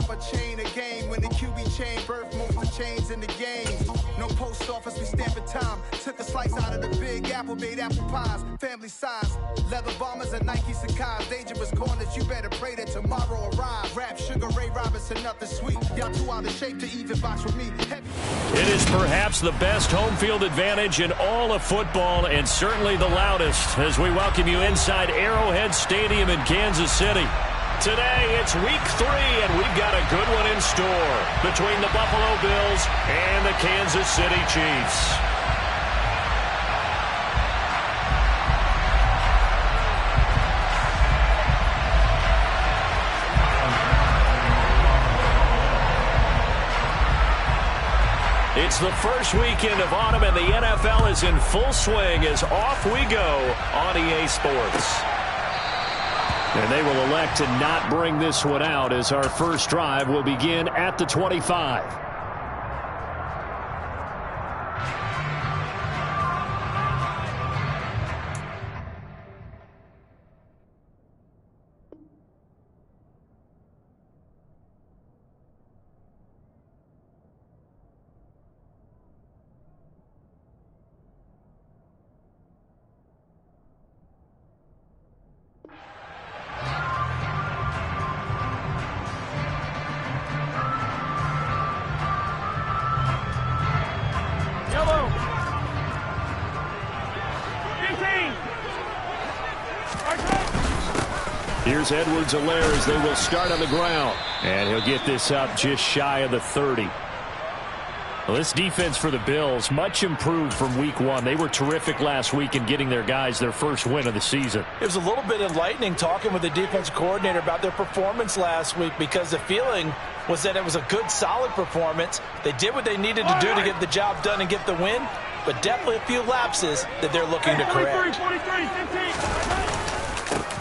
Chop a chain a game when the QB chain birth most of chains in the game. No post office, we stamping time. Took a slice out of the big apple, made apple pies. Family size, leather bombers and Nike Sacai's. Dangerous corners, you better pray that tomorrow arrives. Rap, Sugar Ray Robinson, nothing sweet. Y'all too out of shape to even box with me. It is perhaps the best home field advantage in all of football, and certainly the loudest, as we welcome you inside Arrowhead Stadium in Kansas City. Today, it's week 3, and we've got a good one in store between the Buffalo Bills and the Kansas City Chiefs. It's the first weekend of autumn, and the NFL is in full swing as off we go on EA Sports. And they will elect to not bring this one out as our first drive will begin at the 25. Here's Edwards-Helaire as they will start on the ground. And he'll get this up just shy of the 30. Well, this defense for the Bills, much improved from week 1. They were terrific last week in getting their guys their first win of the season. It was a little bit enlightening talking with the defensive coordinator about their performance last week, because the feeling was that it was a good, solid performance. They did what they needed to do to get the job done and get the win, but definitely a few lapses that they're looking to correct. 23, 15.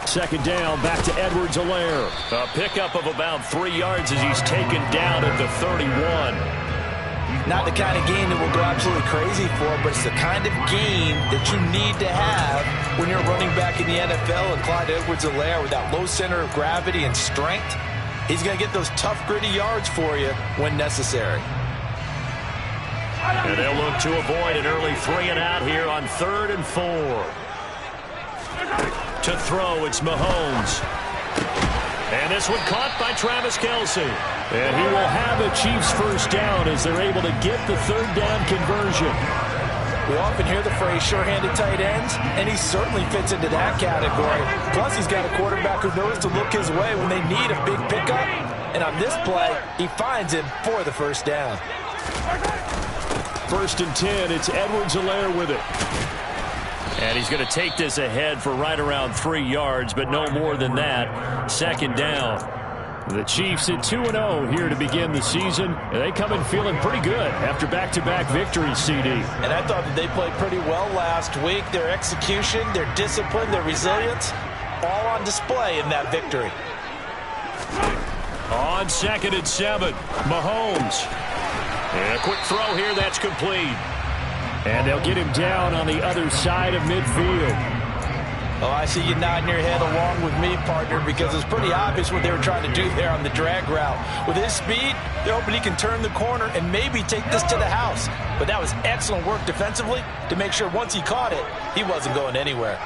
Second down, back to Edwards-Helaire. A pickup of about 3 yards as he's taken down at the 31. Not the kind of game that we'll go absolutely crazy for, but it's the kind of game that you need to have when you're running back in the NFL. And Clyde Edwards-Helaire, with that low center of gravity and strength, he's going to get those tough, gritty yards for you when necessary. And they'll look to avoid an early 3-and-out here on 3rd and 4. To throw, it's Mahomes. And this one caught by Travis Kelce. And he will have a Chiefs first down as they're able to get the 3rd down conversion. We often hear the phrase sure-handed tight ends, and he certainly fits into that category. Plus, he's got a quarterback who knows to look his way when they need a big pickup. And on this play, he finds him for the first down. 1st and 10, it's Edwards-Helaire with it. And he's going to take this ahead for right around 3 yards, but no more than that. 2nd down. The Chiefs at 2-0 here to begin the season. And they come in feeling pretty good after back-to-back victories, CD. And I thought that they played pretty well last week. Their execution, their discipline, their resilience, all on display in that victory. On 2nd and 7, Mahomes. And a quick throw here, that's complete. And they'll get him down on the other side of midfield. Oh, I see you nodding your head along with me, partner, because it's pretty obvious what they were trying to do there on the drag route. With his speed, they're hoping he can turn the corner and maybe take this to the house. But that was excellent work defensively to make sure once he caught it, he wasn't going anywhere.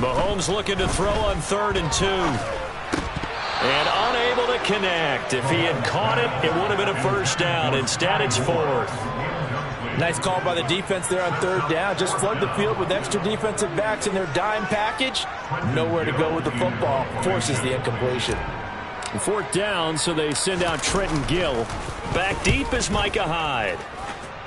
Mahomes looking to throw on 3rd and 2. And unable to connect. If he had caught it, it would have been a first down. Instead, it's 4th. Nice call by the defense there on 3rd down. Just flood the field with extra defensive backs in their dime package. Nowhere to go with the football. Forces the incompletion. 4th down, so they send out Trenton Gill. Back deep is Micah Hyde.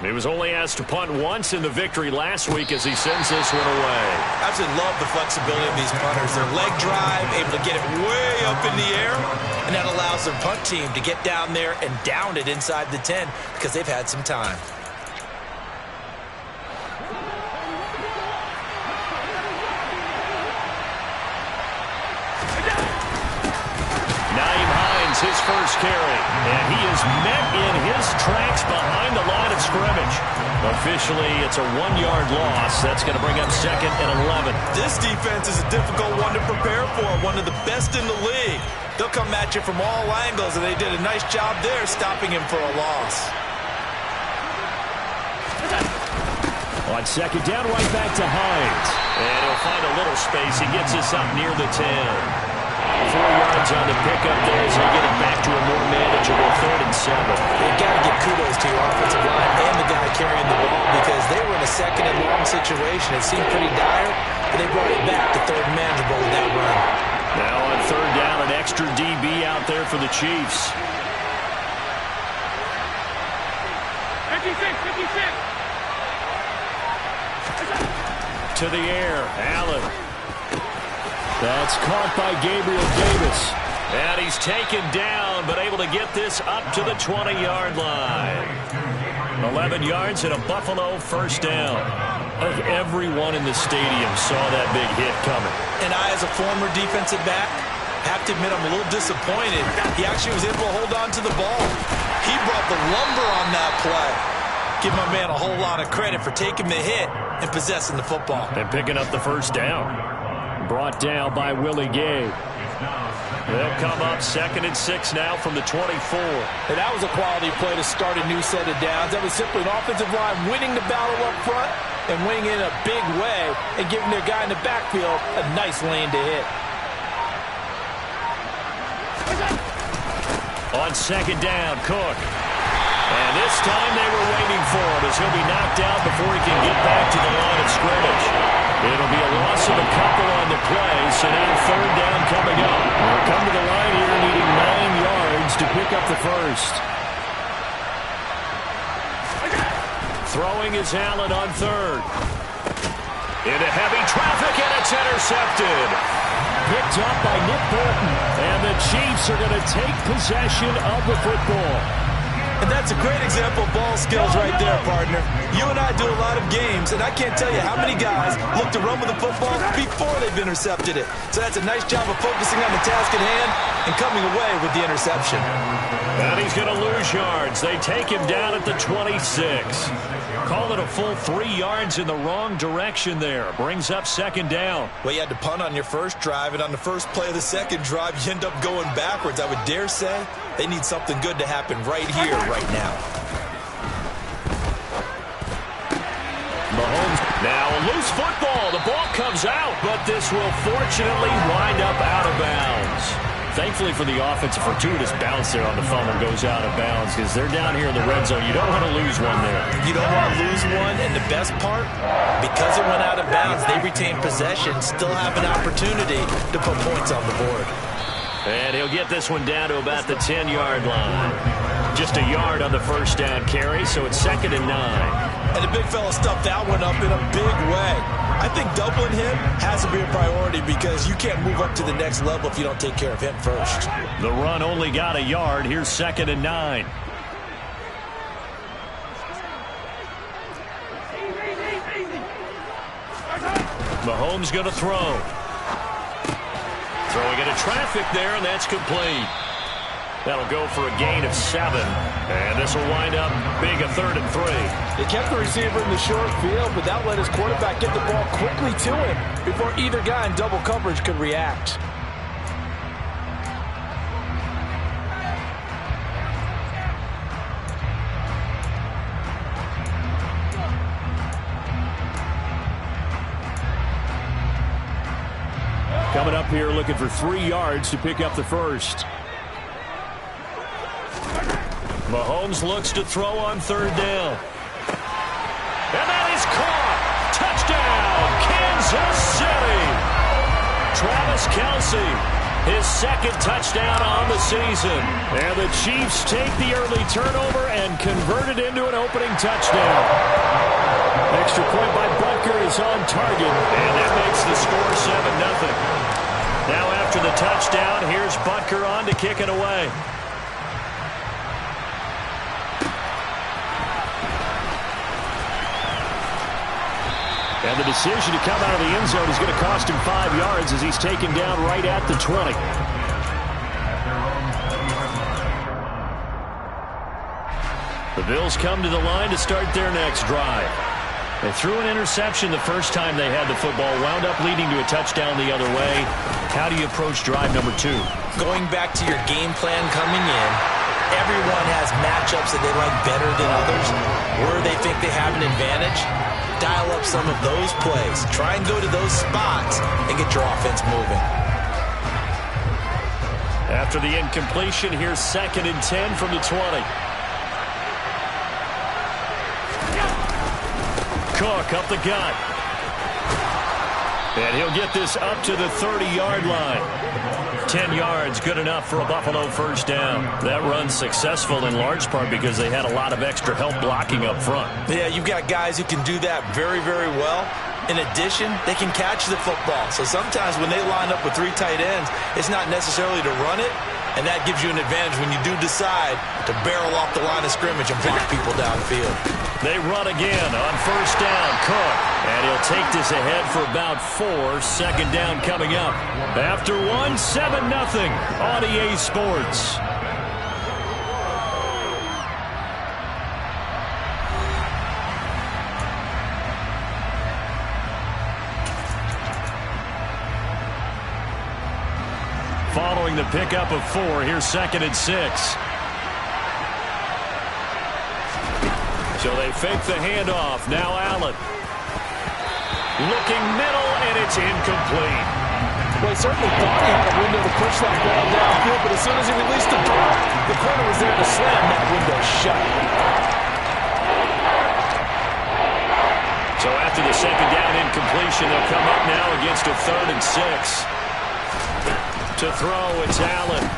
He was only asked to punt once in the victory last week as he sends this one away. I absolutely love the flexibility of these punters. Their leg drive, able to get it way up in the air, and that allows their punt team to get down there and down it inside the 10 because they've had some time. his first carry. And he is met in his tracks behind the line of scrimmage. Officially, it's a 1-yard loss. That's going to bring up 2nd and 11. This defense is a difficult one to prepare for, one of the best in the league. They'll come at you from all angles, and they did a nice job there stopping him for a loss. On 2nd down, right back to Hines. And he'll find a little space. He gets us up near the 10. 4 yards on the pickup there as they get it back to a more manageable 3rd and 7. You've got to give kudos to your offensive line and the guy carrying the ball because they were in a 2nd and long situation. It seemed pretty dire, but they brought it back to 3rd and manageable with that run. Now on 3rd down, an extra DB out there for the Chiefs. 56. To the air, Allen. That's caught by Gabriel Davis. And he's taken down, but able to get this up to the 20-yard line. 11 yards and a Buffalo first down. Of everyone in the stadium saw that big hit coming. And I, as a former defensive back, have to admit I'm a little disappointed. He actually was able to hold on to the ball. He brought the lumber on that play. Give my man a whole lot of credit for taking the hit and possessing the football. And picking up the first down. Brought down by Willie Gay. They'll come up 2nd and 6 now from the 24. And that was a quality play to start a new set of downs. That was simply an offensive line winning the battle up front and winning in a big way and giving their guy in the backfield a nice lane to hit. On 2nd down, Cook. And this time they were waiting for him as he'll be knocked out before he can get back to the line of scrimmage. It'll be a loss of a couple on the play, so now 3rd down coming up. They'll come to the line here needing 9 yards to pick up the first. Throwing is Allen on 3rd. Into heavy traffic, and it's intercepted. Picked up by Nick Bolton, and the Chiefs are going to take possession of the football. And that's a great example of ball skills right there, partner. You and I do a lot of games, and I can't tell you how many guys look to run with the football before they've intercepted it. So that's a nice job of focusing on the task at hand and coming away with the interception. And he's going to lose yards. They take him down at the 26. Call it a full 3 yards in the wrong direction there. Brings up 2nd down. Well, you had to punt on your first drive, and on the first play of the second drive, you end up going backwards. I would dare say they need something good to happen right here, right now. Mahomes now a loose football. The ball comes out, but this will fortunately wind up out of bounds. Thankfully for the offense, a fortuitous bounce there on the fumble goes out of bounds because they're down here in the red zone. You don't want to lose one there. You don't want to lose one, and the best part, because it went out of bounds, they retain possession, still have an opportunity to put points on the board. And he'll get this one down to about the 10-yard line. Just a yard on the first down carry, so it's 2nd and 9. And the big fella stuffed that one up in a big way. I think doubling him has to be a priority because you can't move up to the next level if you don't take care of him first. The run only got a yard. Here's 2nd and 9. Mahomes going to throw. Throwing into traffic there, and that's complete. That'll go for a gain of 7. And this will wind up being a 3rd and 3. They kept the receiver in the short field, but that let his quarterback get the ball quickly to him before either guy in double coverage could react. Coming up here looking for 3 yards to pick up the first. Mahomes looks to throw on 3rd down. And that is caught. Touchdown, Kansas City. Travis Kelce, his 2nd touchdown on the season. And the Chiefs take the early turnover and convert it into an opening touchdown. Extra point by Butker is on target, and that makes the score 7-0. Now after the touchdown, here's Butker on to kick it away. And the decision to come out of the end zone is going to cost him 5 yards as he's taken down right at the 20. The Bills come to the line to start their next drive. They threw an interception the first time they had the football, wound up leading to a touchdown the other way. How do you approach drive number 2? Going back to your game plan coming in, everyone has matchups that they like better than others, where they think they have an advantage. Dial up some of those plays. Try and go to those spots and get your offense moving. After the incompletion, here's 2nd and 10 from the 20. Cook up the gut. And he'll get this up to the 30-yard line. 10 yards, good enough for a Buffalo first down. That run's successful in large part because they had a lot of extra help blocking up front. Yeah, you've got guys who can do that very, very well. In addition, they can catch the football. So sometimes when they line up with 3 tight ends, it's not necessarily to run it, and that gives you an advantage when you do decide to barrel off the line of scrimmage and block people downfield. They run again on first down. Cook. And he'll take this ahead for about 4. 2nd down coming up. After 1, 7-0 on EA Sports. Following the pickup of 4, here's 2nd and 6. So they fake the handoff. Now Allen. Looking middle, and it's incomplete. Well, he certainly thought he had a window to push that ball downfield, but as soon as he released the ball, the corner was there to slam that window shut. So after the 2nd down incompletion, they'll come up now against a 3rd and 6. To throw, it's Allen.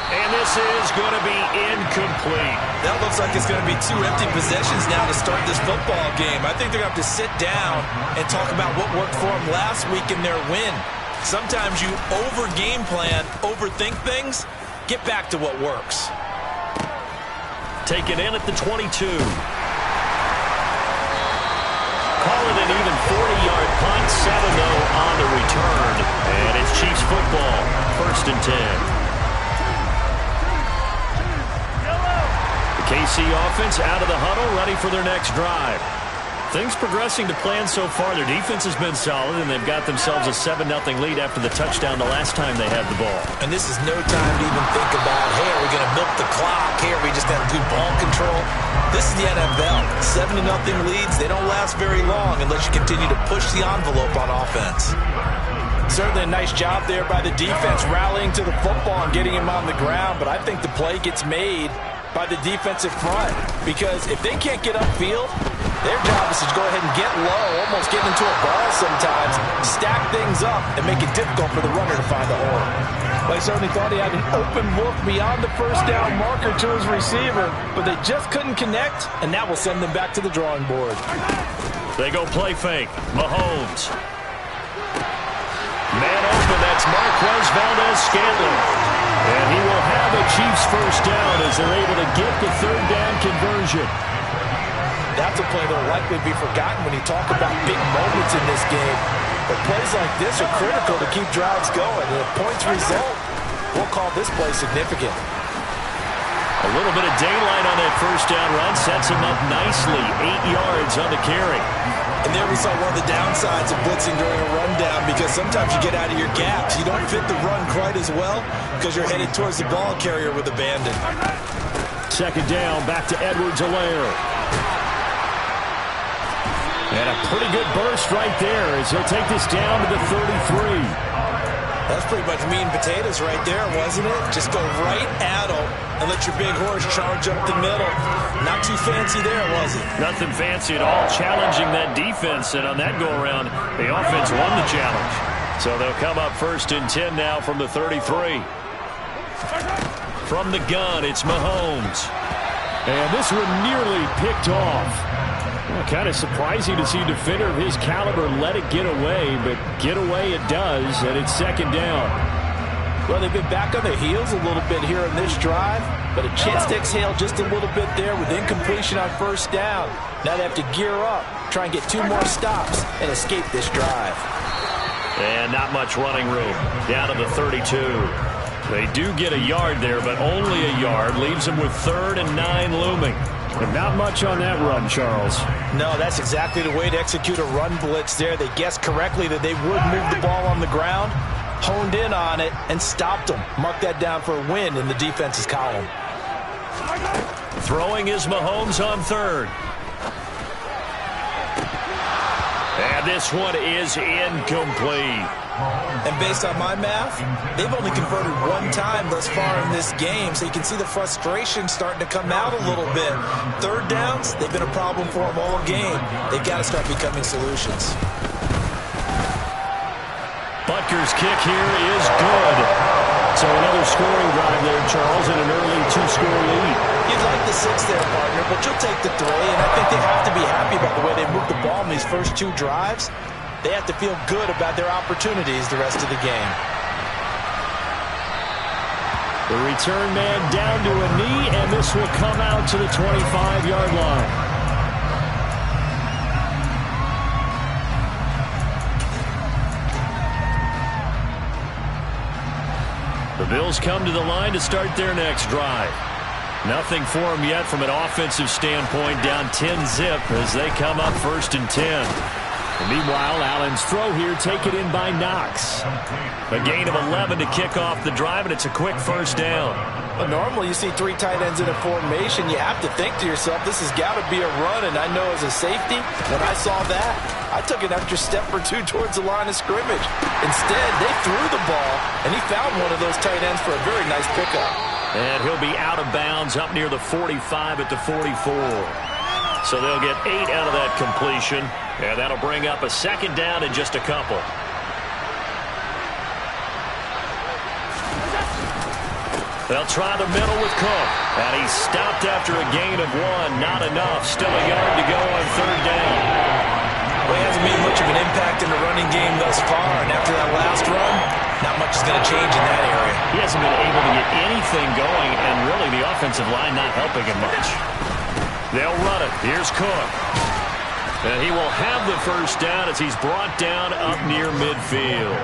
And this is going to be incomplete. That looks like it's going to be 2 empty possessions now to start this football game. I think they're going to have to sit down and talk about what worked for them last week in their win. Sometimes you over-game plan, overthink things, get back to what works. Taken in at the 22. Call it an even 40-yard punt, 7-0 on the return. And it's Chiefs football, 1st and 10. KC offense out of the huddle, ready for their next drive. Things progressing to plan so far. Their defense has been solid, and they've got themselves a 7-0 lead after the touchdown the last time they had the ball. And this is no time to even think about, hey, are we going to milk the clock? Hey, are we just going to do ball control? This is the NFL. 7-0 leads, they don't last very long unless you continue to push the envelope on offense. Certainly a nice job there by the defense rallying to the football and getting him on the ground, but I think the play gets made by the defensive front, because if they can't get upfield, their job is to go ahead and get low, almost get into a ball sometimes, stack things up, and make it difficult for the runner to find the hole. Well, I certainly thought he had an open look beyond the first down marker to his receiver, but they just couldn't connect, and that will send them back to the drawing board. They go play fake. Mahomes. Man open, that's Marquez Valdes-Scantling. And he will have a Chiefs first down as they're able to get the 3rd down conversion. That's a play that will likely be forgotten when you talk about big moments in this game. But plays like this are critical to keep drives going. And if points result, we'll call this play significant. A little bit of daylight on that first down run sets him up nicely. 8 yards on the carry. And there we saw one of the downsides of blitzing during a rundown, because sometimes you get out of your gaps. You don't fit the run quite as well because you're headed towards the ball carrier with abandon. 2nd down, back to Edwards-Helaire. And a pretty good burst right there as he'll take this down to the 33. That's pretty much meat and potatoes right there, wasn't it? Just go right at him and let your big horse charge up the middle. Not too fancy there, was it? Nothing fancy at all, challenging that defense. And on that go-around, the offense won the challenge. So they'll come up 1st and 10 now from the 33. From the gun, it's Mahomes. And this one nearly picked off. Well, kind of surprising to see a defender of his caliber let it get away, but get away it does, and it's 2nd down. Well, they've been back on their heels a little bit here in this drive, but a chance to exhale just a little bit there with incompletion on first down. Now they have to gear up, try and get 2 more stops, and escape this drive. And not much running room. Down to the 32. They do get a yard there, but only a yard. Leaves them with 3rd and 9 looming. And not much on that run, Charles. No, that's exactly the way to execute a run blitz there. They guessed correctly that they would move the ball on the ground, honed in on it, and stopped them. Mark that down for a win in the defense's column. Throwing is Mahomes on third. And this one is incomplete. And based on my math, they've only converted one time thus far in this game, so you can see the frustration starting to come out a little bit. Third downs, they've been a problem for them all game. They've got to start becoming solutions. Butker's kick here is good. So another scoring drive there, Charles, and an early two-score lead. You'd like the 6 there, partner, but you'll take the 3, and I think they have to be happy about the way they moved the ball in these first 2 drives. They have to feel good about their opportunities the rest of the game. The return man down to a knee, and this will come out to the 25-yard line. The Bills come to the line to start their next drive. Nothing for them yet from an offensive standpoint, down 10-zip as they come up 1st and 10. And meanwhile, Allen's throw here taken in by Knox. A gain of 11 to kick off the drive, and it's a quick first down. Well, normally you see 3 tight ends in a formation. You have to think to yourself, this has got to be a run, and I know as a safety, when I saw that, I took an extra step or 2 towards the line of scrimmage. Instead, they threw the ball, and he found one of those tight ends for a very nice pickup. And he'll be out of bounds up near the 45 at the 44. So they'll get 8 out of that completion, and that'll bring up a 2nd down in just a couple. They'll try the middle with Cook, and he's stopped after a gain of 1. Not enough. Still a yard to go on 3rd down. Well, he hasn't made much of an impact in the running game thus far, and after that last run, not much is going to change in that area. He hasn't been able to get anything going, and really the offensive line not helping him much. They'll run it. Here's Cook. And he will have the first down as he's brought down up near midfield.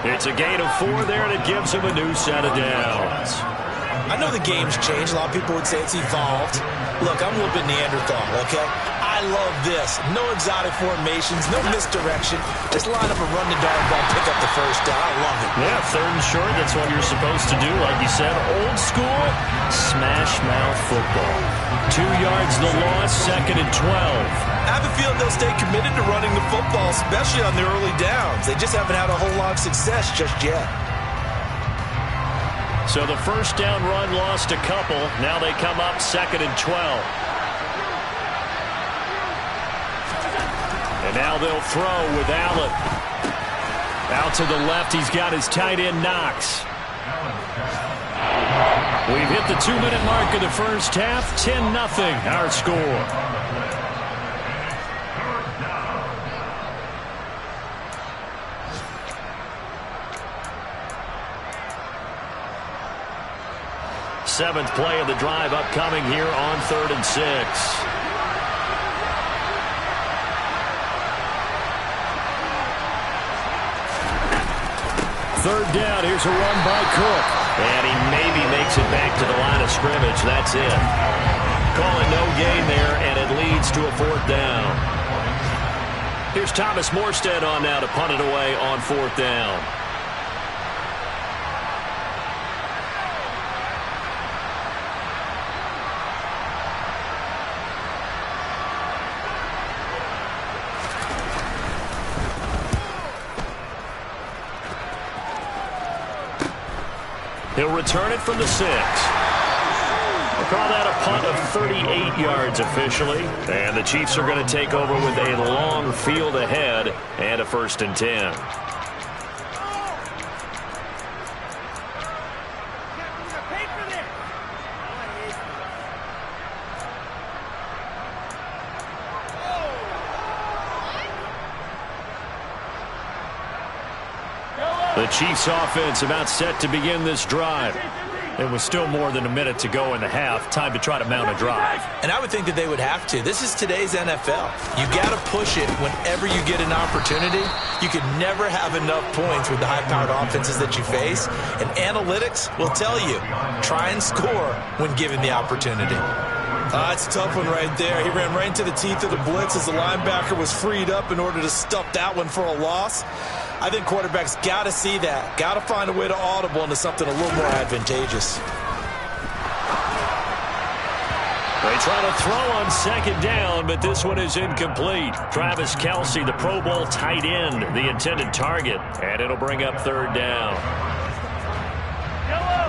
It's a gain of 4 there, and it gives him a new set of downs. I know the game's changed. A lot of people would say it's evolved. Look, I'm a little bit Neanderthal, okay? I love this. No exotic formations, no misdirection. Just line up and run the darn ball, pick up the first down. I love it. Yeah, 3rd and short, that's what you're supposed to do. Like you said, old school, smash mouth football. 2 yards the loss, 2nd and 12. I have a feeling they'll stay committed to running the football, especially on the early downs. They just haven't had a whole lot of success just yet. So the first down run lost a couple. Now they come up 2nd and 12. And now they'll throw with Allen. Out to the left, he's got his tight end Knox. We've hit the 2-minute mark of the first half. 10-0 our score. Seventh play of the drive upcoming here on 3rd and 6. Third down, here's a run by Cook. And he maybe makes it back to the line of scrimmage. That's it. Call it no gain there, and it leads to a 4th down. Here's Thomas Morstead on now to punt it away on 4th down. He'll return it from the 6. We'll call that a punt of 38 yards officially. And the Chiefs are going to take over with a long field ahead and a 1st and 10. The Chiefs offense about set to begin this drive. It was still more than a minute to go in the half. Time to try to mount a drive. And I would think that they would have to. This is today's NFL. You got to push it whenever you get an opportunity. You could never have enough points with the high-powered offenses that you face. And analytics will tell you, try and score when given the opportunity. It's a tough one right there. He ran right into the teeth of the blitz as the linebacker was freed up in order to stuff that one for a loss. I think quarterbacks got to see that. Got to find a way to audible into something a little more advantageous. They try to throw on second down, but this one is incomplete. Travis Kelce, the Pro Bowl tight end, the intended target, and it'll bring up third down.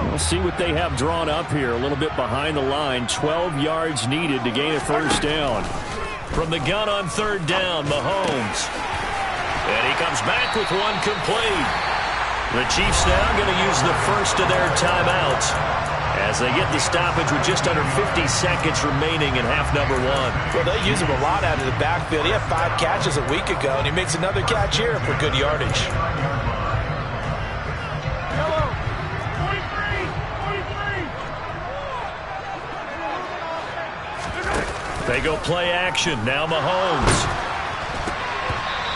We'll see what they have drawn up here. A little bit behind the line. 12 yards needed to gain a first down. From the gun on third down, Mahomes. And he comes back with one complete. The Chiefs now going to use the first of their timeouts as they get the stoppage with just under 50 seconds remaining in half number one. Well, they use him a lot out of the backfield. He had 5 catches a week ago, and he makes another catch here for good yardage. They go play action. Now Mahomes.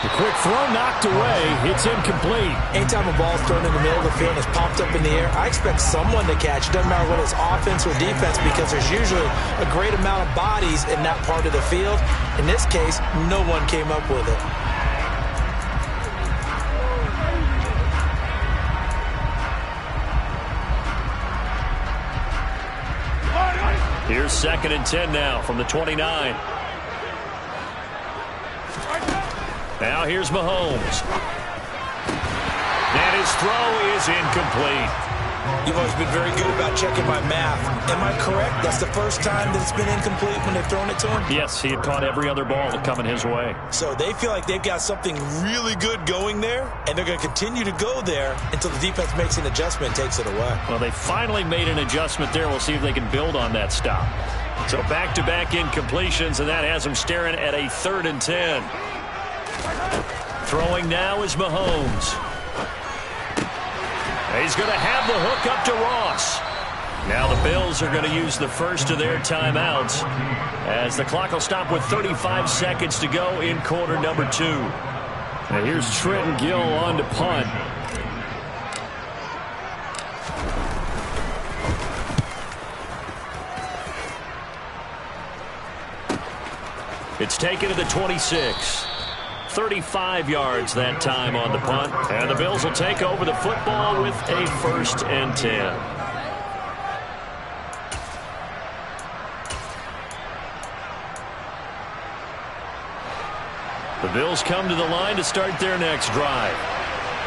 The quick throw knocked away. It's incomplete. Anytime a ball's thrown in the middle of the field and is popped up in the air, I expect someone to catch. It doesn't matter whether it's offense or defense, because there's usually a great amount of bodies in that part of the field. In this case, no one came up with it. Here's 2nd and 10 now from the 29. Now here's Mahomes. And his throw is incomplete. You've always been very good about checking my math. Am I correct? That's the first time that it's been incomplete when they've thrown it to him? Yes, he had caught every other ball coming his way. So they feel like they've got something really good going there, and they're going to continue to go there until the defense makes an adjustment and takes it away. Well, they finally made an adjustment there. We'll see if they can build on that stop. So back-to-back incompletions, and that has them staring at a 3rd and 10. Throwing now is Mahomes. He's going to have the hook up to Ross. Now the Bills are going to use the first of their timeouts as the clock will stop with 35 seconds to go in quarter number 2. Now here's Trenton Gill on to punt. It's taken to the 26. 35 yards that time on the punt. And the Bills will take over the football with a 1st and 10. The Bills come to the line to start their next drive.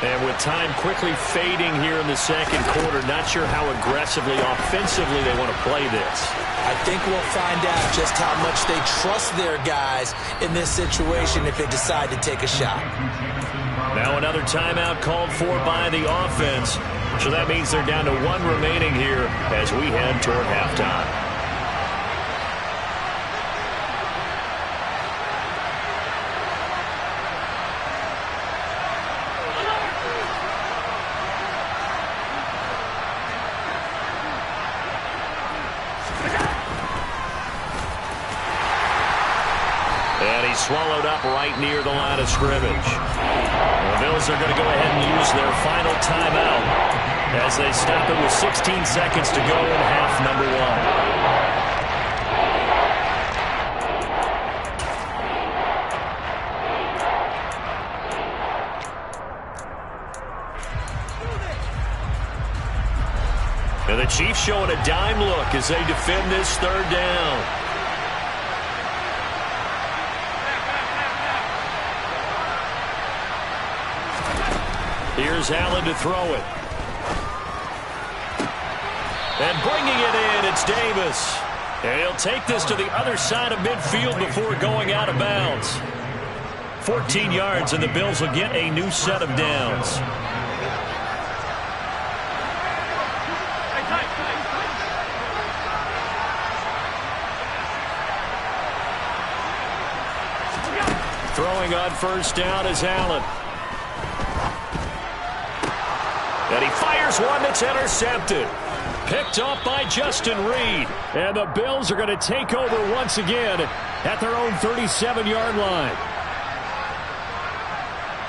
And with time quickly fading here in the second quarter, not sure how aggressively, offensively they want to play this. I think we'll find out just how much they trust their guys in this situation if they decide to take a shot. Now another timeout called for by the offense. So that means they're down to 1 remaining here as we head toward halftime. Swallowed up right near the line of scrimmage. The Bills are going to go ahead and use their final timeout as they stop it with 16 seconds to go in half number 1. And the Chiefs showing a dime look as they defend this 3rd down. Here's Allen to throw it. And bringing it in, it's Davis. And he'll take this to the other side of midfield before going out of bounds. 14 yards, and the Bills will get a new set of downs. Throwing on first down is Allen. And he fires one that's intercepted. Picked off by Justin Reed. And the Bills are going to take over once again at their own 37-yard line.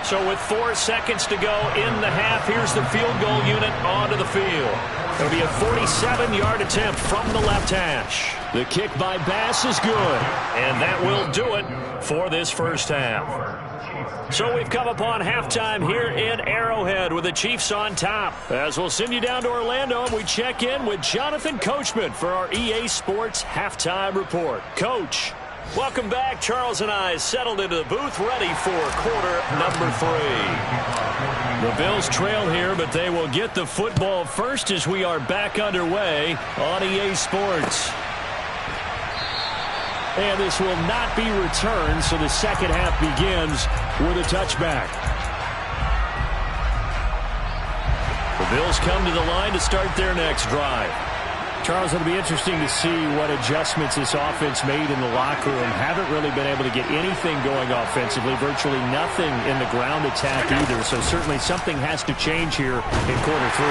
So with 4 seconds to go in the half, here's the field goal unit onto the field. It'll be a 47-yard attempt from the left hash. The kick by Bass is good. And that will do it for this first half. So we've come upon halftime here in Arrowhead with the Chiefs on top. As we'll send you down to Orlando, and we check in with Jonathan Coachman for our EA Sports Halftime Report. Coach, welcome back. Charles and I settled into the booth, ready for quarter number 3. The Bills trail here, but they will get the football first as we are back underway on EA Sports. And this will not be returned, so the second half begins with a touchback. The Bills come to the line to start their next drive. Charles, it'll be interesting to see what adjustments this offense made in the locker room. Haven't really been able to get anything going offensively, virtually nothing in the ground attack either. So certainly something has to change here in quarter 3.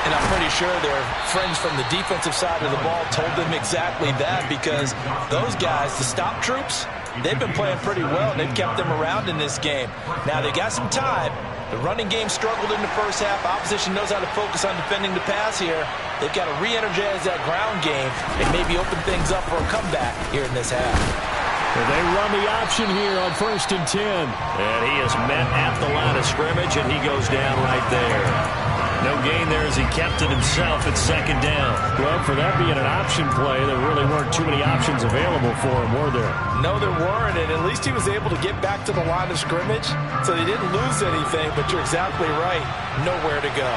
And I'm pretty sure their friends from the defensive side of the ball told them exactly that, because those guys, the stop troops, they've been playing pretty well. They've kept them around in this game. Now, they got some time. The running game struggled in the first half. Opposition knows how to focus on defending the pass here. They've got to re-energize that ground game and maybe open things up for a comeback here in this half. Well, they run the option here on 1st and 10. And he is met at the line of scrimmage, and he goes down right there. No gain there as he kept it himself at 2nd down. Well, for that being an option play, there really weren't too many options available for him, were there? No, there weren't, and at least he was able to get back to the line of scrimmage, so they didn't lose anything, but you're exactly right. Nowhere to go.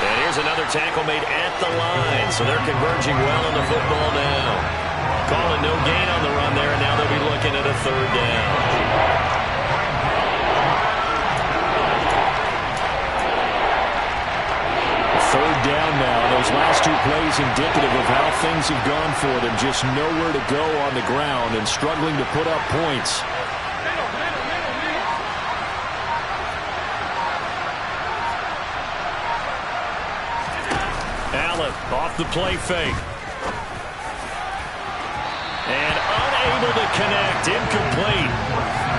And here's another tackle made at the line, so they're converging well on the football now. Calling no gain on the run there, and now they'll be looking at a 3rd down. Third down now. Those last 2 plays indicative of how things have gone for them. Just nowhere to go on the ground and struggling to put up points. Allen off the play fake. And unable to connect. Incomplete.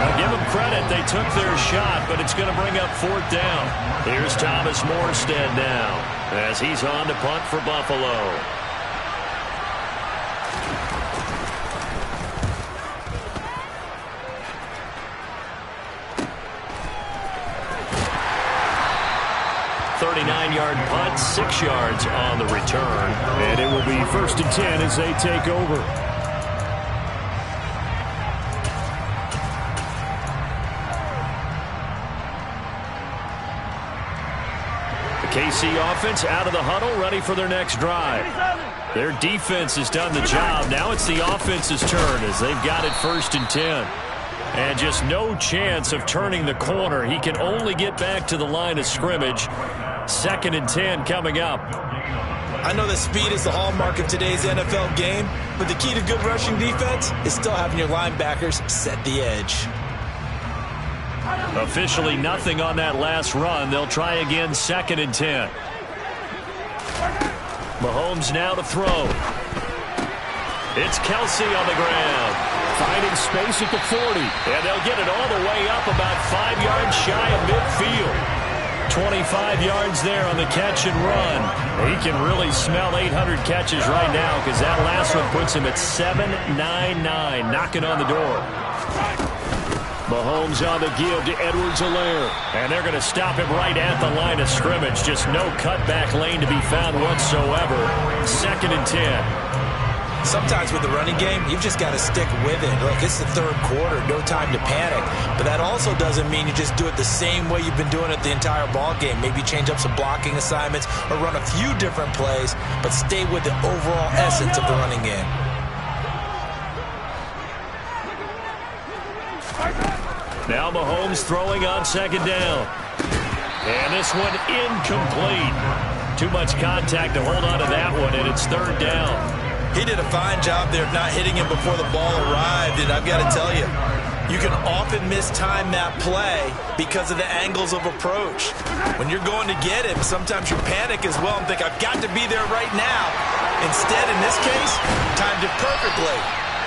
I'll give them credit. They took their shot, but it's going to bring up 4th down. Here's Thomas Morstead now as he's on to punt for Buffalo. Yard punt, 6 yards on the return. And it will be 1st and 10 as they take over. The KC offense out of the huddle, ready for their next drive. Their defense has done the job. Now it's the offense's turn as they've got it 1st and 10. And just no chance of turning the corner. He can only get back to the line of scrimmage. 2nd and 10 coming up. I know that speed is the hallmark of today's NFL game, but the key to good rushing defense is still having your linebackers set the edge. Officially nothing on that last run. They'll try again 2nd and 10. Mahomes now to throw. It's Kelsey on the ground. Finding space at the 40. And they'll get it all the way up about 5 yards shy of midfield. 25 yards there on the catch and run. He can really smell 800 catches right now because that last one puts him at 799, knocking on the door. Mahomes on the give to Edwards-Helaire. And they're going to stop him right at the line of scrimmage. Just no cutback lane to be found whatsoever. 2nd and 10. Sometimes with the running game, you've just got to stick with it. Look, it's the 3rd quarter, no time to panic. But that also doesn't mean you just do it the same way you've been doing it the entire ball game. Maybe change up some blocking assignments or run a few different plays, but stay with the overall essence of the running game. Now Mahomes throwing on 2nd down. And this one incomplete. Too much contact to hold on to that one, and it's 3rd down. He did a fine job there of not hitting him before the ball arrived, and I've got to tell you, you can often mistime that play because of the angles of approach. When you're going to get him, sometimes you panic as well and think, I've got to be there right now. Instead, in this case, timed it perfectly.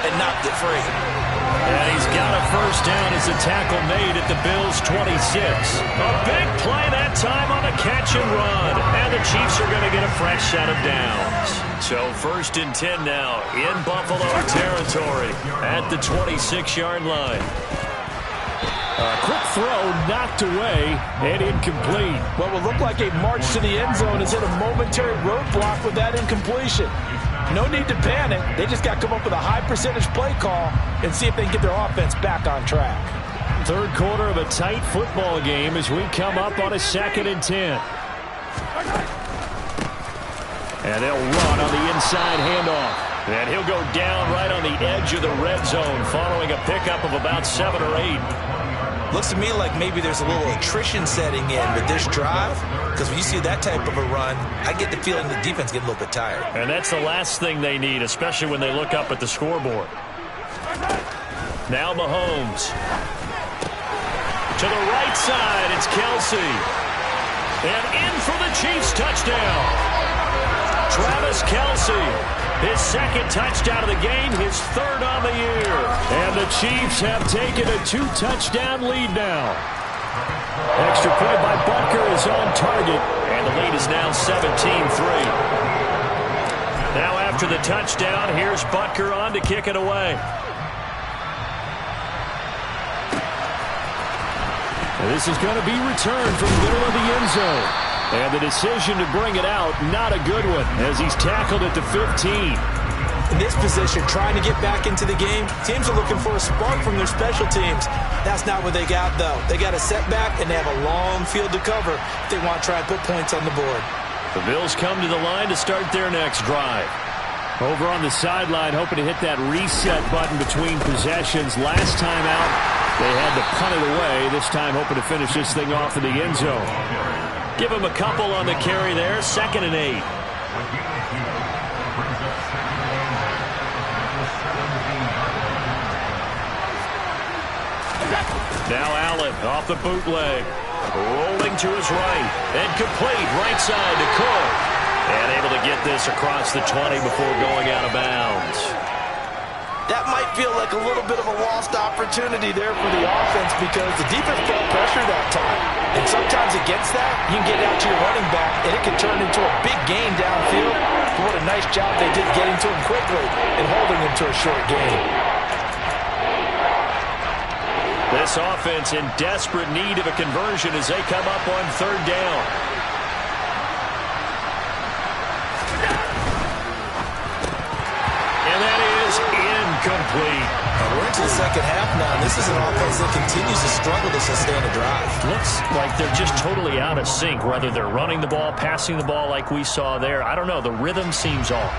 and knocked it free. And he's got a first down as a tackle made at the Bills' 26. A big play that time on a catch and run. And the Chiefs are going to get a fresh set of downs. So 1st and 10 now in Buffalo territory at the 26-yard line. A quick throw knocked away and incomplete. What will look like a march to the end zone has hit a momentary roadblock with that incompletion. No need to panic. They just got to come up with a high percentage play call and see if they can get their offense back on track. Third quarter of a tight football game as we come up on a 2nd and 10. And they'll run on the inside handoff. And he'll go down right on the edge of the red zone following a pickup of about 7 or 8. Looks to me like maybe there's a little attrition setting in with this drive, because when you see that type of a run, I get the feeling the defense getting a little bit tired. And that's the last thing they need, especially when they look up at the scoreboard. Now Mahomes. To the right side, it's Kelsey. And in for the Chiefs touchdown. Travis Kelsey, his 2nd touchdown of the game, his 3rd on the year. And the Chiefs have taken a 2-touchdown lead now. Extra point by Butker is on target. And the lead is now 17-3. Now after the touchdown, here's Butker on to kick it away. This is going to be returned from the middle of the end zone. And the decision to bring it out, not a good one, as he's tackled at the 15. In this position, trying to get back into the game, teams are looking for a spark from their special teams. That's not what they got, though. They got a setback, and they have a long field to cover if they want to try and put points on the board. The Bills come to the line to start their next drive. Over on the sideline, hoping to hit that reset button between possessions. Last time out, they had to punt it away. This time, hoping to finish this thing off in the end zone. Give him a couple on the carry there. 2nd and 8. Now Allen off the bootleg. Rolling to his right. And complete right side to Cook. And able to get this across the 20 before going out of bounds. That might feel like a little bit of a lost opportunity there for the offense because the defense brought pressure that time. And sometimes against that, you can get out to your running back, and it can turn into a big gain downfield. But what a nice job they did getting to him quickly and holding him to a short gain. This offense in desperate need of a conversion as they come up on 3rd down. And that is incomplete. We're into the 2nd half now. This is an offense that continues to struggle to sustain a drive. Looks like they're just totally out of sync, whether they're running the ball, passing the ball like we saw there. I don't know. The rhythm seems off.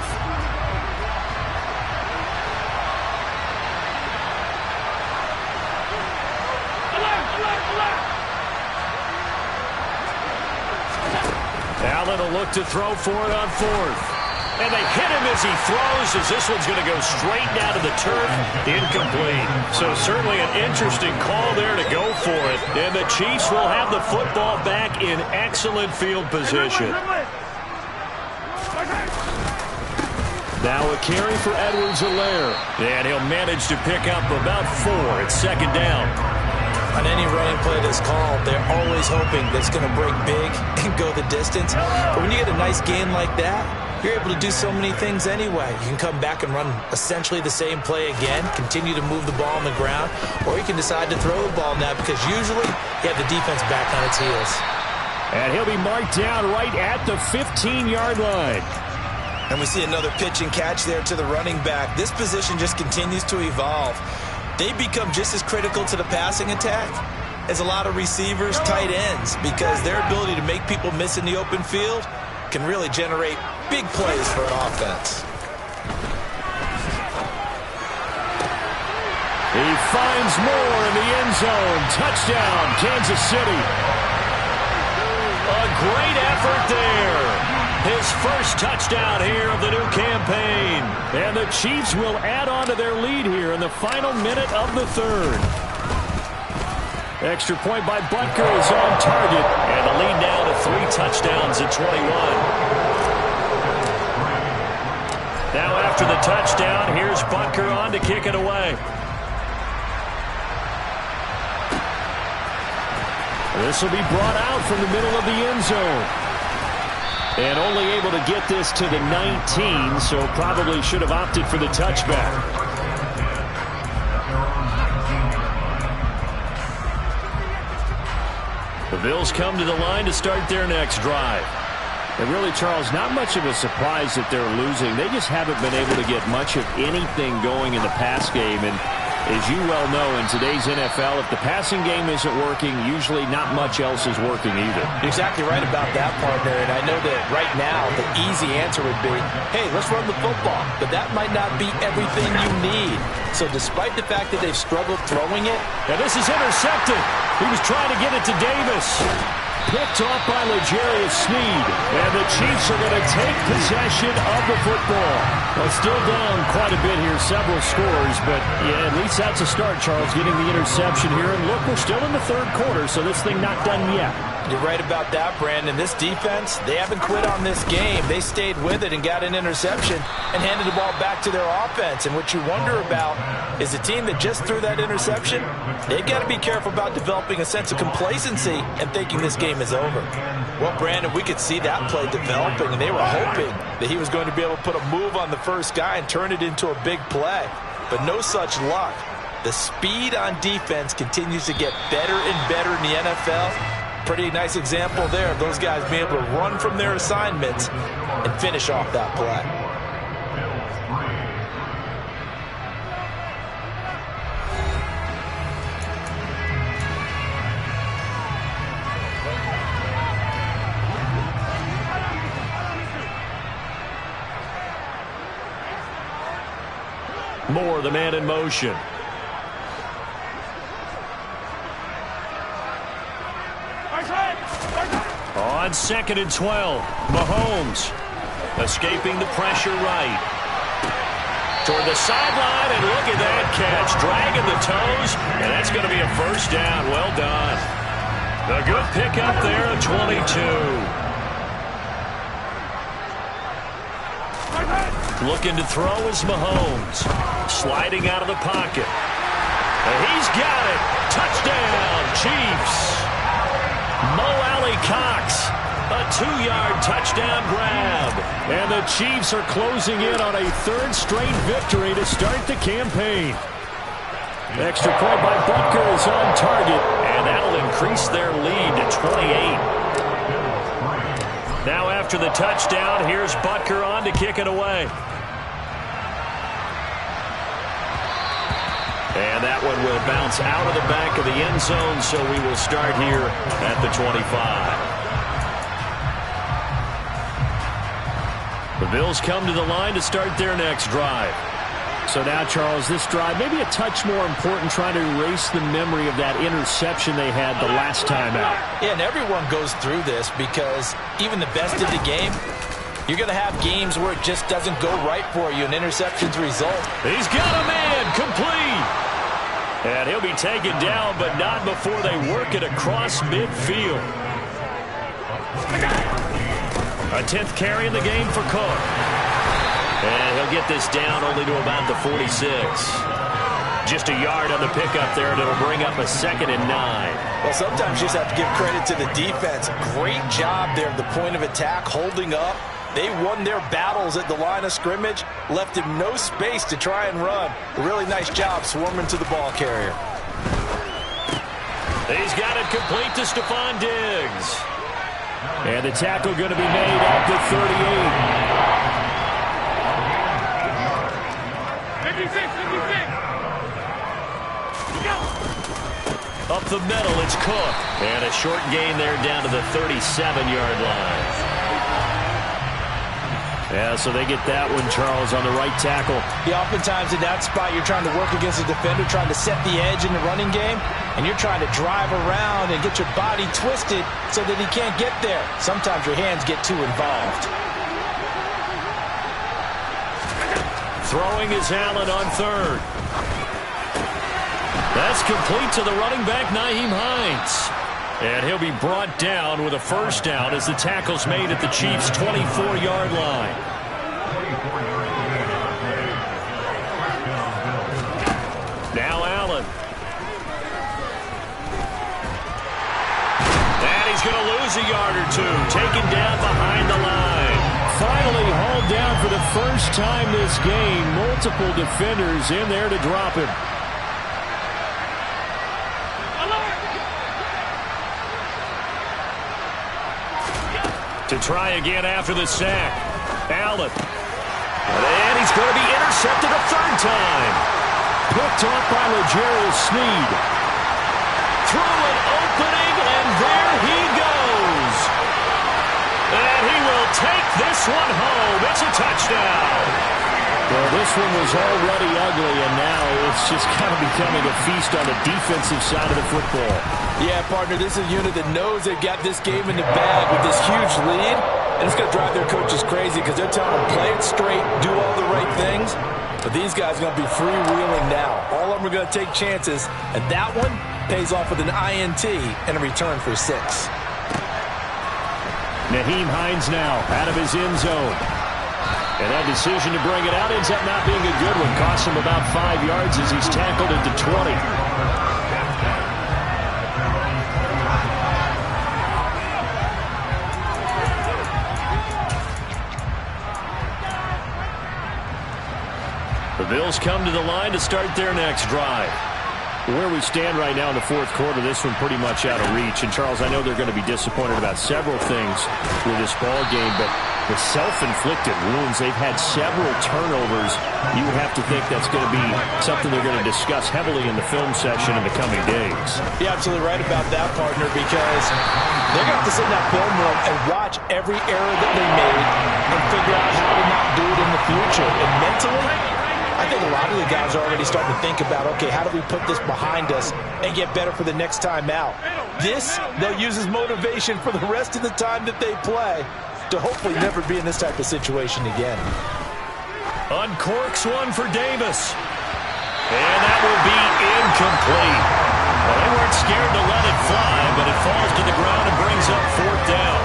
Allen will look to throw for it on 4th. And they hit him as he throws, as this one's going to go straight down to the turf. Incomplete. So certainly an interesting call there to go for it. And the Chiefs will have the football back in excellent field position. Now a carry for Edwards-Helaire. And he'll manage to pick up about 4 at 2nd down. On any running play that's called, they're always hoping that it's going to break big and go the distance. But when you get a nice gain like that, you're able to do so many things anyway. You can come back and run essentially the same play again, continue to move the ball on the ground, or you can decide to throw the ball now because usually you have the defense back on its heels. And he'll be marked down right at the 15-yard line. And we see another pitch and catch there to the running back. This position just continues to evolve. They become just as critical to the passing attack as a lot of receivers, tight ends, because their ability to make people miss in the open field can really generate big plays for an offense. He finds more in the end zone. Touchdown, Kansas City. A great effort there. His first touchdown here of the new campaign. And the Chiefs will add on to their lead here in the final minute of the 3rd. Extra point by Butker is on target. And the lead now to 3 touchdowns at 21. Now after the touchdown, here's Butker on to kick it away. This will be brought out from the middle of the end zone. And only able to get this to the 19, so probably should have opted for the touchback. The Bills come to the line to start their next drive. And really, Charles, not much of a surprise that they're losing. They just haven't been able to get much of anything going in the pass game. And as you well know, in today's NFL, if the passing game isn't working, usually not much else is working either. You're exactly right about that, partner. And I know that right now the easy answer would be, hey, let's run the football. But that might not be everything you need. So despite the fact that they've struggled throwing it. And this is intercepted. He was trying to get it to Davis. Picked off by L'Jarius Sneed. And the Chiefs are going to take possession of the football. Well, still down quite a bit here, several scores. But, yeah, at least that's a start, Charles, getting the interception here. And look, we're still in the third quarter, so this thing not done yet. You're right about that, Brandon. This defense, they haven't quit on this game. They stayed with it and got an interception and handed the ball back to their offense. And what you wonder about is the team that just threw that interception, they've got to be careful about developing a sense of complacency and thinking this game is over. Well, Brandon, we could see that play developing, and they were hoping that he was going to be able to put a move on the first guy and turn it into a big play. But no such luck. The speed on defense continues to get better and better in the NFL. Pretty nice example there of those guys being able to run from their assignments and finish off that play. Moore, the man in motion. On 2nd and 12, Mahomes escaping the pressure right. Toward the sideline, and look at that catch. Dragging the toes, and that's going to be a first down. Well done. A good pickup there at 22. Looking to throw is Mahomes. Sliding out of the pocket. And he's got it. Touchdown, Chiefs. Mo Alley-Cox, a 2-yard touchdown grab. And the Chiefs are closing in on a third straight victory to start the campaign. Extra point by Butker is on target, and that'll increase their lead to 28. Now after the touchdown, here's Butker on to kick it away. And that one will bounce out of the back of the end zone, so we will start here at the 25. The Bills come to the line to start their next drive. So now, Charles, this drive maybe a touch more important, trying to erase the memory of that interception they had the last time out. Yeah, and everyone goes through this because even the best of the game, you're going to have games where it just doesn't go right for you, and interceptions result. He's got a man, complete. And he'll be taken down, but not before they work it across midfield. A 10th carry in the game for Cook. And he'll get this down only to about the 46. Just a yard on the pickup there, and it'll bring up a 2nd and 9. Well, sometimes you just have to give credit to the defense. Great job there at the point of attack, holding up. They won their battles at the line of scrimmage, left him no space to try and run. A really nice job swarming to the ball carrier. He's got it complete to Stephon Diggs. And the tackle going to be made at the 38. Up the middle, it's Cook. And a short gain there down to the 37-yard line. Yeah, so they get that one, Charles, on the right tackle. Yeah, oftentimes in that spot, you're trying to work against a defender, trying to set the edge in the running game, and you're trying to drive around and get your body twisted so that he can't get there. Sometimes your hands get too involved. Throwing is Allen on 3rd. That's complete to the running back, Nyheim Hines. And he'll be brought down with a first down as the tackle's made at the Chiefs' 24-yard line. lose a yard or two. Taken down behind the line. Finally hauled down for the first time this game. Multiple defenders in there to drop him. To try again after the sack. Allen. And he's going to be intercepted a third time. Picked off by L'Jarius Sneed. Through an opening, and there he goes. And he will take this one home. It's a touchdown. Well, this one was already ugly, and now it's just kind of becoming a feast on the defensive side of the football. Yeah, partner, this is a unit that knows they've got this game in the bag with this huge lead, and it's going to drive their coaches crazy because they're telling them play it straight, do all the right things, but these guys are going to be freewheeling now. All of them are going to take chances, and that one pays off with an INT and a return for 6. Nyheim Hines now out of his end zone. And that decision to bring it out ends up not being a good one. Costs him about 5 yards as he's tackled at the 20. The Bills come to the line to start their next drive. Where we stand right now in the fourth quarter, this one pretty much out of reach. And, Charles, I know they're going to be disappointed about several things with this ball game, but the self-inflicted wounds, they've had several turnovers. You have to think that's going to be something they're going to discuss heavily in the film session in the coming days. You're absolutely right about that, partner, because they're going to have to sit in that film room and watch every error that they made and figure out how to not do it in the future. And mentally, I think a lot of the guys are already starting to think about, okay, how do we put this behind us and get better for the next time out? This, they'll use as motivation for the rest of the time that they play to hopefully never be in this type of situation again. Uncorks one for Davis. And that will be incomplete. Well, they weren't scared to let it fly, but it falls to the ground and brings up fourth down.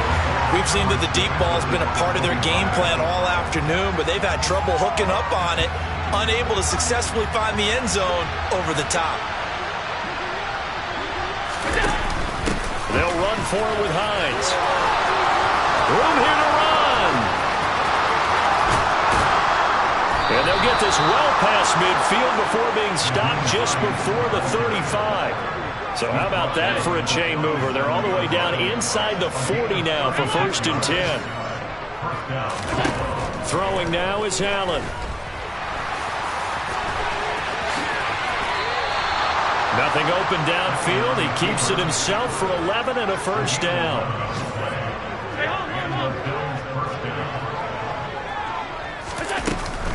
We've seen that the deep ball has been a part of their game plan all afternoon, but they've had trouble hooking up on it, unable to successfully find the end zone over the top. They'll run for it with Hines. Room here to run. And they'll get this well past midfield before being stopped just before the 35. So how about that for a chain mover? They're all the way down inside the 40 now for 1st and 10. Throwing now is Allen. Nothing open downfield. He keeps it himself for 11 and a first down.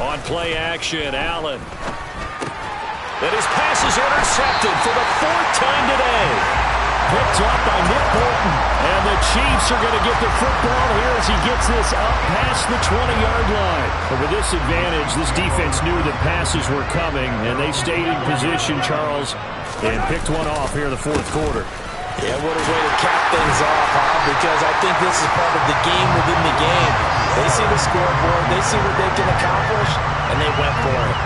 On play action, Allen. And his pass is intercepted for the 4th time today. Picked off by Nick Bolton. And the Chiefs are going to get the football here as he gets this up past the 20-yard line. But with this advantage, this defense knew that passes were coming, and they stayed in position, Charles, and picked one off here in the fourth quarter. Yeah, what a way to cap things off, huh? Because I think this is part of the game within the game. They see the scoreboard, they see what they can accomplish, and they went for it.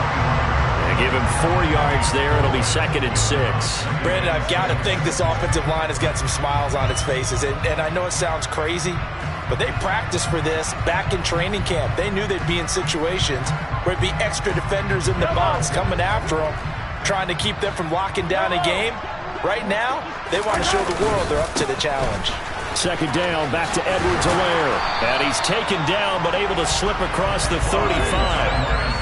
They give him 4 yards there. It'll be 2nd and 6. Brandon, I've got to think this offensive line has got some smiles on its faces. And I know it sounds crazy, but they practiced for this back in training camp. They knew they'd be in situations where it'd be extra defenders in the box coming after them, trying to keep them from locking down a game. Right now, they want to show the world they're up to the challenge. 2nd down, back to Edwards-Helaire. And he's taken down, but able to slip across the 35.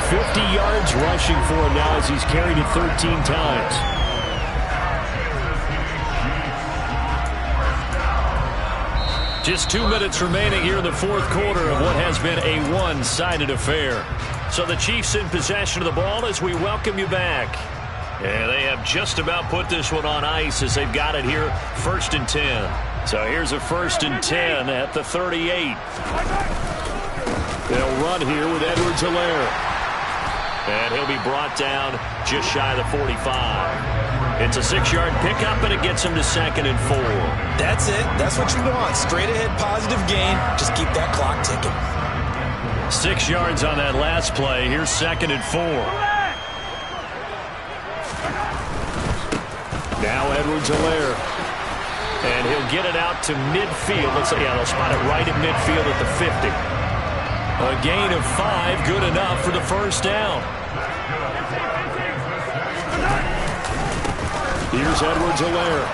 50 yards rushing for him now as he's carried it 13 times. Just 2 minutes remaining here in the fourth quarter of what has been a one-sided affair. So the Chiefs in possession of the ball as we welcome you back. And they have just about put this one on ice as they've got it here, 1st and 10. So here's a 1st and 10 at the 38. They'll run here with Edwards-Helaire. And he'll be brought down just shy of the 45. It's a 6-yard pickup, and it gets him to 2nd and 4. That's it. That's what you want. Straight ahead positive gain. Just keep that clock ticking. 6 yards on that last play. Here's 2nd and 4. Now Edwards-Helaire. And he'll get it out to midfield. Let's say, yeah, they'll spot it right at midfield at the 50. A gain of 5, good enough for the first down. Here's Edwards-Helaire.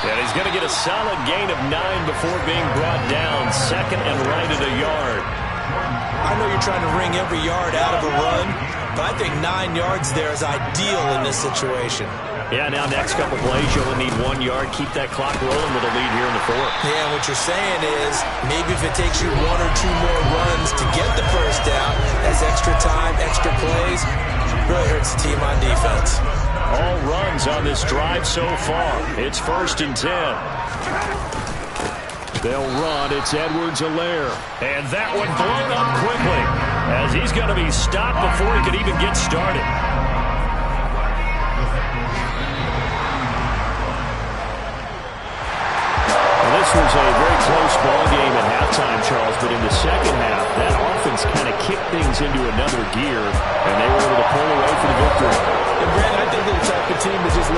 And he's going to get a solid gain of 9 before being brought down. Second and right at a yard. I know you're trying to wring every yard out of a run, but I think 9 yards there is ideal in this situation. Yeah, now next couple plays, you only need 1 yard. Keep that clock rolling with a lead here in the fourth. Yeah, what you're saying is maybe if it takes you 1 or 2 more runs to get the first down, that's extra time, extra plays, really hurts the team on defense. All runs on this drive so far. It's 1st and 10. They'll run. It's Edwards-Helaire. And that one blown up quickly as he's going to be stopped before he could even get started. This was a very close ball game at halftime, Charles, but in the second half, that offense kind of kicked things into another gear, and they were able to pull away for the victory. And Brandon, I think they're the type of team that just